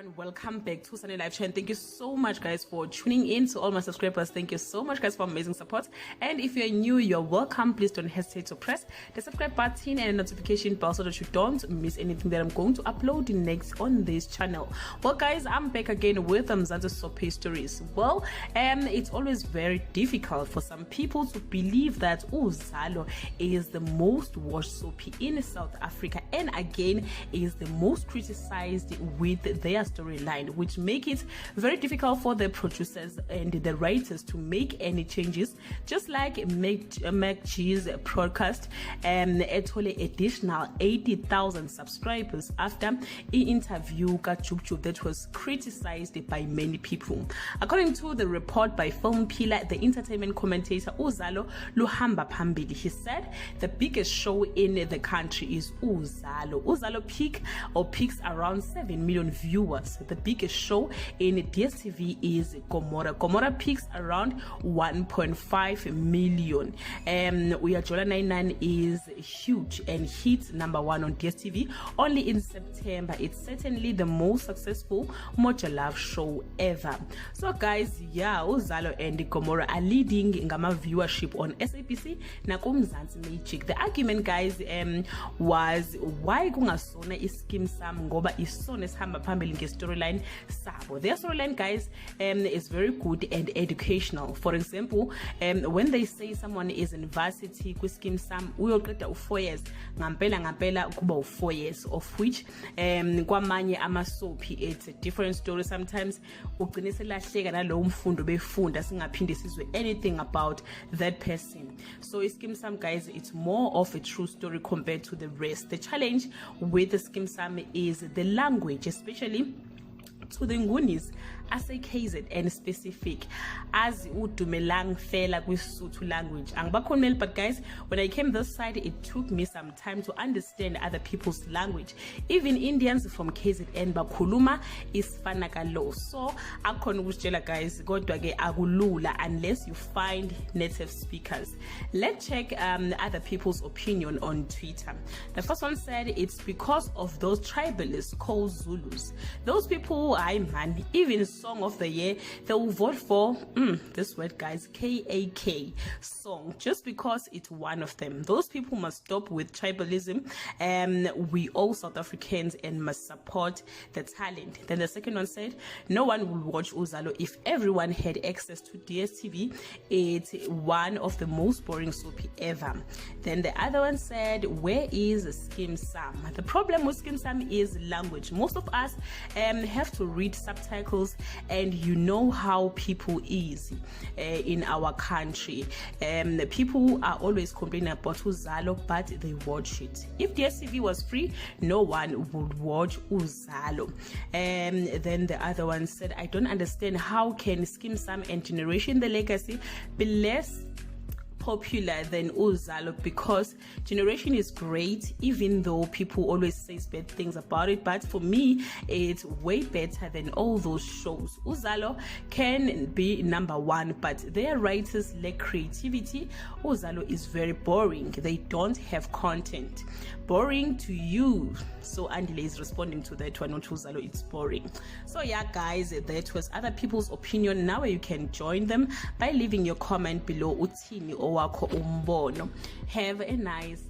everyone, welcome back to Sunday Live Chat. Thank you so much guys for tuning in. To all my subscribers, thank you so much guys for amazing support. And if you're new, you're welcome. Please don't hesitate to press the subscribe button and the notification bell so that you don't miss anything that I'm going to upload next on this channel. Well guys, I'm back again with Mzansi Soapie stories. Well, it's always very difficult for some people to believe that Uzalo is the most watched soapie in South Africa, and again is the most criticized with their storyline, which make it very difficult for the producers and the writers to make any changes. Just like MacG's podcast etole additional 80,000 subscribers after an interview that was criticized by many people. According to the report by Film Pillar, the entertainment commentator Uzalo luhamba phambili, he said the biggest show in the country is Uzalo. Uzalo peaks around 7 million viewers. The biggest show in DStv is Gomora. Gomora peaks around 1.5 million. Uyajola 99 is huge and hits number 1 on DStv only in September. It's certainly the most successful Moja Love show ever. So guys, yeah, Uzalo and Gomora are leading ngama viewership on SABC nakumzansi Magic. The argument guys was why kungasona iskim sam ngoba isona sihamba phambili ngestoryline sabo. Their storyline guys is very good and educational. For example, when they say someone is in varsity kwiskim sam uyoqeda u4 years, ngampela kuba u4 years, of which kwamanye amasoapie it's a different story. Sometimes ugcine selahleka nalowo mfundo befunda singaphinde sizwe anything about that person. So iskim sam guys, it's more of a true story compared to the rest. The challenge with the Skeem Saam is the language, especially to the Ngunis as a KZN specific, as udumelang fela kwisuthu language. But guys, when I came this side, it took me some time to understand other people's language. Even Indians from KZN bakhuluma isifanakalo. So akhona ukutshela guys, kodwa ke akulula unless you find native speakers. Let's check other people's opinion on Twitter. The first one said it's because of those tribalists called Zulus. Those people, man, even song of the year, they will vote for this word guys, KAK song, just because it's one of them. Those people must stop with tribalism, and we all South Africans and must support the talent. Then the second one said no one will watch Uzalo if everyone had access to DStv. It's one of the most boring soapie ever. Then the other one said, where is Skeem Saam? The problem with Skeem Saam is language. Most of us have to read subtitles, and you know how people is in our country. People are always complaining about Uzalo, but they watch it. If DStv was free, no one would watch Uzalo. Then the other one said, I don't understand how can Skeem Saam and Generation the Legacy be less popular than Uzalo, because Generation is great, even though people always say bad things about it, but for me it's way better than all those shows. Uzalo can be number 1, but their writers lack creativity. Uzalo is very boring. They don't have content. Boring to you. So Andile is responding to that one. Not Uzalo, it's boring. So yeah guys, that was other people's opinion. Now you can join them by leaving your comment below. Uthini owakho umbono. Have a nice